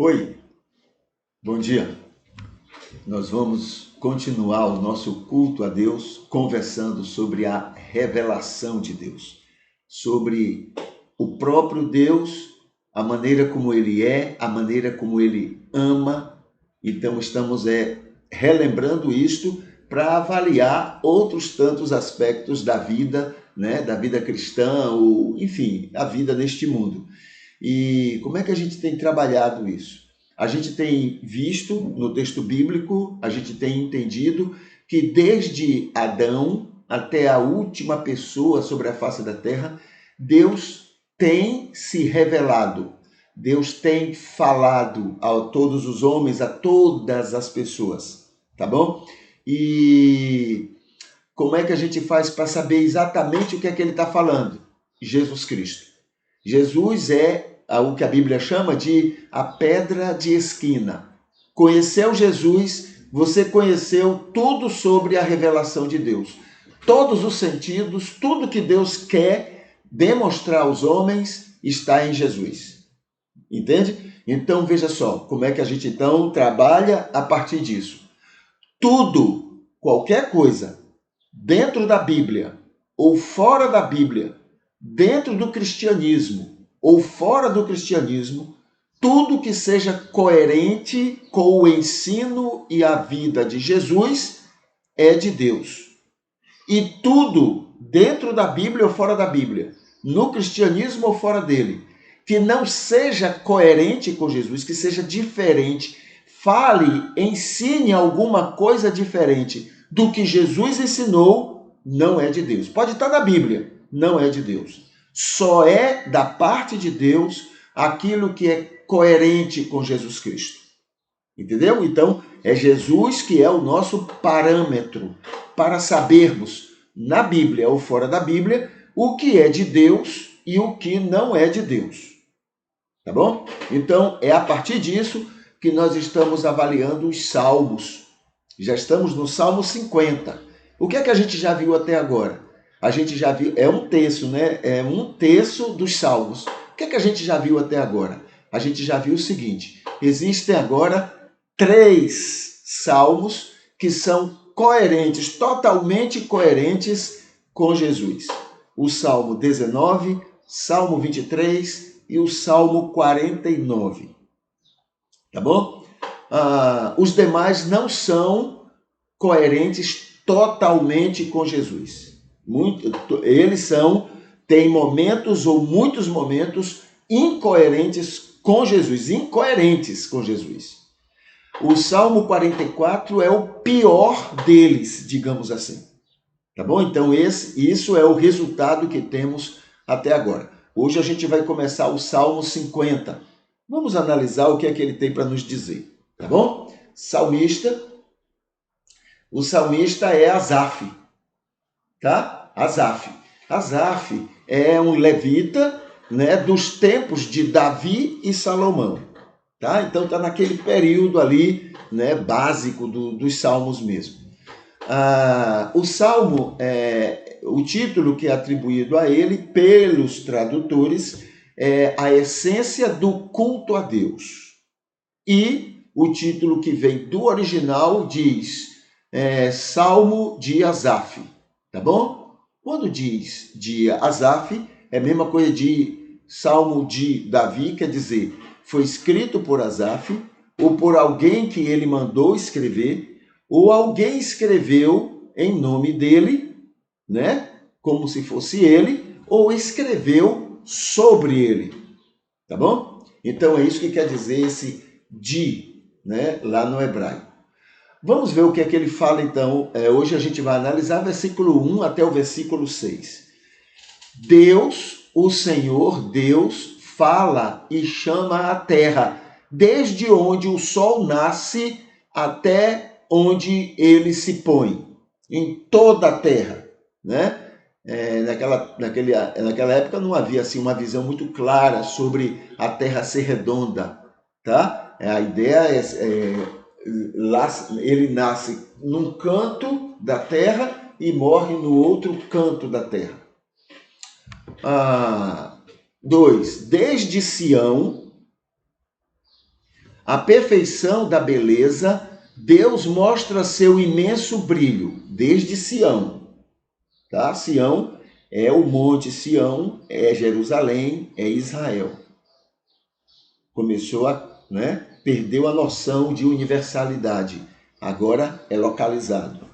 Oi, bom dia. Nós vamos continuar o nosso culto a Deus conversando sobre a revelação de Deus, sobre o próprio Deus, a maneira como Ele é, a maneira como Ele ama. Então estamos relembrando isto para avaliar outros tantos aspectos da vida, né, da vida cristã, ou enfim, a vida neste mundo. E como é que a gente tem trabalhado isso? A gente tem visto no texto bíblico, a gente tem entendido que desde Adão até a última pessoa sobre a face da terra, Deus tem se revelado. Deus tem falado a todos os homens, a todas as pessoas, tá bom? E como é que a gente faz para saber exatamente o que é que ele está falando? Jesus Cristo. Jesus é o que a Bíblia chama de a pedra de esquina. Conheceu Jesus, você conheceu tudo sobre a revelação de Deus. Todos os sentidos, tudo que Deus quer demonstrar aos homens está em Jesus. Entende? Então veja só, como é que a gente então trabalha a partir disso. Tudo, qualquer coisa, dentro da Bíblia ou fora da Bíblia, dentro do cristianismo ou fora do cristianismo, tudo que seja coerente com o ensino e a vida de Jesus é de Deus. E tudo dentro da Bíblia ou fora da Bíblia, no cristianismo ou fora dele, que não seja coerente com Jesus, que seja diferente, fale, ensine alguma coisa diferente do que Jesus ensinou, não é de Deus. Pode estar na Bíblia, não é de Deus. Só é da parte de Deus aquilo que é coerente com Jesus Cristo. Entendeu? Então, é Jesus que é o nosso parâmetro para sabermos, na Bíblia ou fora da Bíblia, o que é de Deus e o que não é de Deus. Tá bom? Então, é a partir disso que nós estamos avaliando os salmos. Já estamos no Salmo 50. O que é que a gente já viu até agora? A gente já viu, é um terço, né? É um terço dos salmos. O que é que a gente já viu até agora? A gente já viu o seguinte: existem agora 3 salmos que são coerentes, totalmente coerentes com Jesus. O Salmo 19, Salmo 23 e o Salmo 49. Tá bom? Os demais não são coerentes totalmente com Jesus. Eles têm momentos ou muitos momentos incoerentes com Jesus. O Salmo 44 é o pior deles, digamos assim. Tá bom? Então, isso é o resultado que temos até agora. Hoje a gente vai começar o Salmo 50. Vamos analisar o que é que ele tem para nos dizer. Tá bom? Salmista. O salmista é Asaf. Tá? Asaf. Asaf é um levita, né, dos tempos de Davi e Salomão. Tá? Então está naquele período ali, né, básico dos salmos mesmo. O salmo, o título que é atribuído a ele pelos tradutores é a essência do culto a Deus. E o título que vem do original diz Salmo de Asaf. Tá bom? Quando diz de Asaf, é a mesma coisa de Salmo de Davi, quer dizer, foi escrito por Asaf, ou por alguém que ele mandou escrever, ou alguém escreveu em nome dele, né? Como se fosse ele, ou escreveu sobre ele. Tá bom? Então é isso que quer dizer esse de, né? Lá no hebraico. Vamos ver o que é que ele fala então. Hoje a gente vai analisar versículo 1 até o versículo 6. Deus, o Senhor, Deus, fala e chama a terra, desde onde o sol nasce até onde ele se põe, em toda a terra, né? Naquela época não havia assim uma visão muito clara sobre a terra ser redonda, tá? A ideia ele nasce num canto da terra e morre no outro canto da terra. 2. Desde Sião, a perfeição da beleza, Deus mostra seu imenso brilho desde Sião. Tá? Sião é o monte Sião, é Jerusalém, é Israel. Começou a, perdeu a noção de universalidade. Agora é localizado.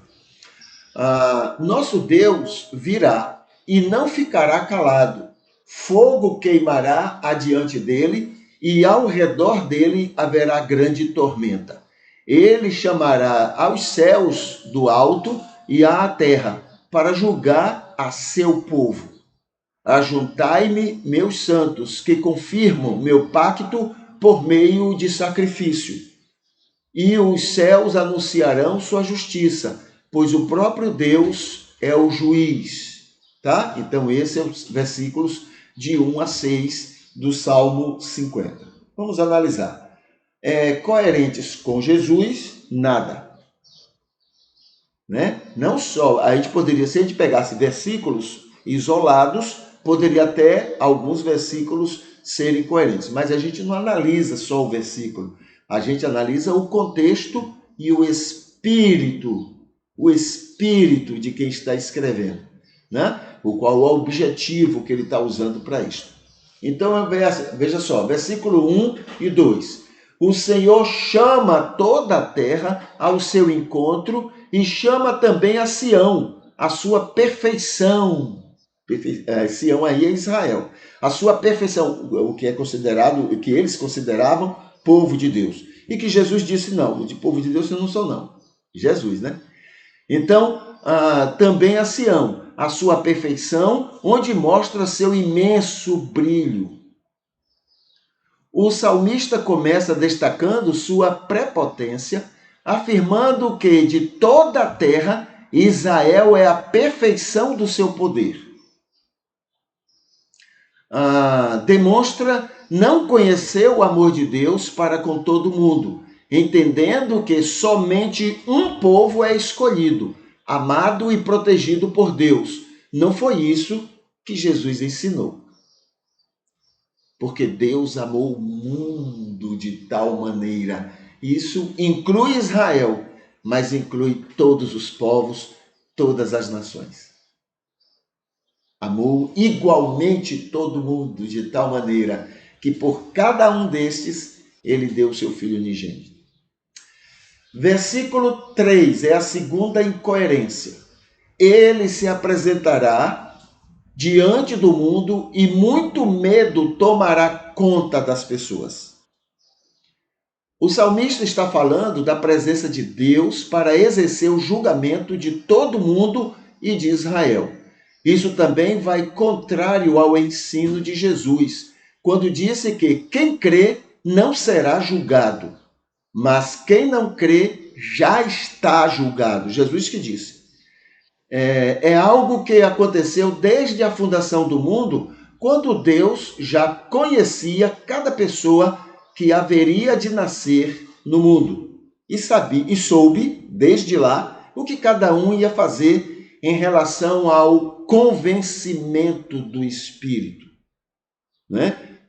Nosso Deus virá e não ficará calado. Fogo queimará adiante dele e ao redor dele haverá grande tormenta. Ele chamará aos céus do alto e à terra para julgar a seu povo. Ajuntai-me, meus santos, que confirmam meu pacto por meio de sacrifício. E os céus anunciarão sua justiça, pois o próprio Deus é o juiz. Tá? Então, esses são os versículos de 1 a 6 do Salmo 50. Vamos analisar. Coerentes com Jesus, nada. Não só, a gente poderia, se a gente pegasse versículos isolados, poderia até alguns versículos serem coerentes, mas a gente não analisa só o versículo, a gente analisa o contexto e o espírito de quem está escrevendo, o qual é o objetivo que ele está usando para isso. Então, veja só, versículo 1 e 2. O Senhor chama toda a terra ao seu encontro e chama também a Sião, a sua perfeição. Sião aí é Israel. A sua perfeição, o que é considerado, o que eles consideravam povo de Deus. E que Jesus disse, não, de povo de Deus eu não sou não. Jesus, Então, também a Sião, a sua perfeição, onde mostra seu imenso brilho. O salmista começa destacando sua prepotência, afirmando que de toda a terra, Israel é a perfeição do seu poder. Demonstra não conhecer o amor de Deus para com todo mundo, entendendo que somente um povo é escolhido, amado e protegido por Deus. Não foi isso que Jesus ensinou. Porque Deus amou o mundo de tal maneira. Isso inclui Israel, mas inclui todos os povos, todas as nações. Amou igualmente todo mundo de tal maneira que por cada um destes ele deu o seu Filho unigênito. Versículo 3 é a segunda incoerência. Ele se apresentará diante do mundo e muito medo tomará conta das pessoas. O salmista está falando da presença de Deus para exercer o julgamento de todo mundo e de Israel. Isso também vai contrário ao ensino de Jesus, quando disse que quem crê não será julgado, mas quem não crê já está julgado. Jesus que disse. É algo que aconteceu desde a fundação do mundo, quando Deus já conhecia cada pessoa que haveria de nascer no mundo e soube, desde lá, o que cada um ia fazer em relação ao convencimento do Espírito.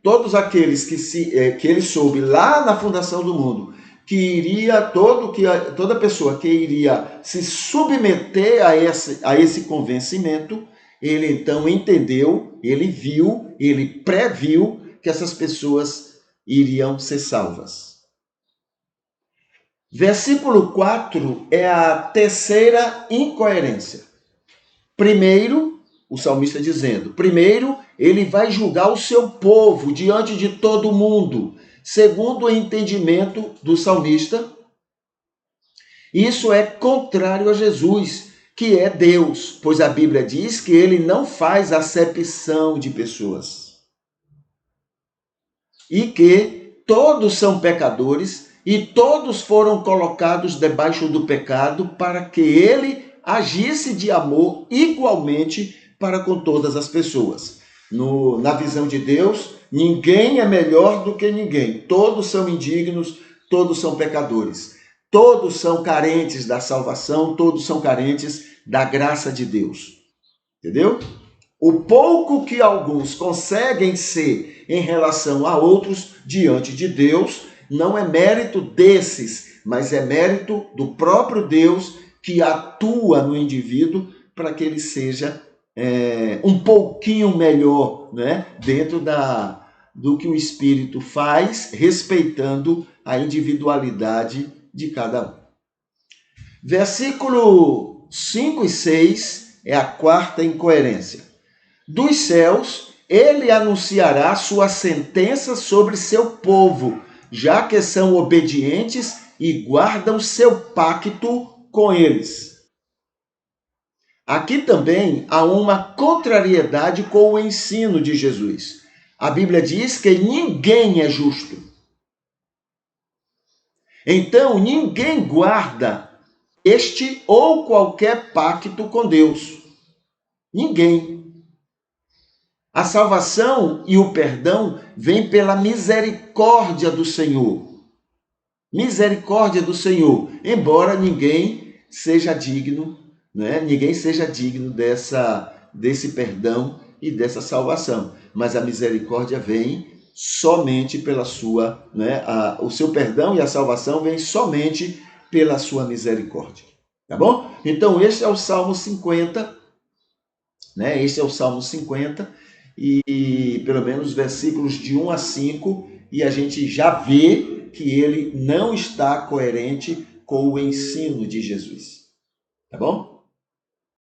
Todos aqueles que ele soube lá na fundação do mundo, que iria toda pessoa que iria se submeter a esse convencimento, ele então entendeu, ele viu, ele previu que essas pessoas iriam ser salvas. Versículo 4 é a terceira incoerência. Primeiro, o salmista dizendo, primeiro, ele vai julgar o seu povo diante de todo mundo. Segundo o entendimento do salmista, isso é contrário a Jesus, que é Deus, pois a Bíblia diz que ele não faz acepção de pessoas. E que todos são pecadores e todos foram colocados debaixo do pecado para que ele agisse de amor igualmente para com todas as pessoas. Na visão de Deus, ninguém é melhor do que ninguém. Todos são indignos, todos são pecadores. Todos são carentes da salvação, todos são carentes da graça de Deus. Entendeu? O pouco que alguns conseguem ser em relação a outros diante de Deus não é mérito desses, mas é mérito do próprio Deus que atua no indivíduo para que ele seja um pouquinho melhor, né? Dentro do que o Espírito faz, respeitando a individualidade de cada um. Versículo 5 e 6 é a quarta incoerência. Dos céus, ele anunciará sua sentença sobre seu povo, já que são obedientes e guardam seu pacto com eles. Aqui também há uma contrariedade com o ensino de Jesus. A Bíblia diz que ninguém é justo. Então, ninguém guarda este ou qualquer pacto com Deus. Ninguém. A salvação e o perdão vêm pela misericórdia do Senhor. Misericórdia do Senhor, embora ninguém seja digno, né? Ninguém seja digno desse perdão e dessa salvação. Mas a misericórdia vem somente pela sua, né? O seu perdão e a salvação vem somente pela sua misericórdia. Tá bom? Então, este é o Salmo 50, né? Este é o Salmo 50, e pelo menos versículos de 1 a 5, e a gente já vê que ele não está coerente com o ensino de Jesus. Tá bom?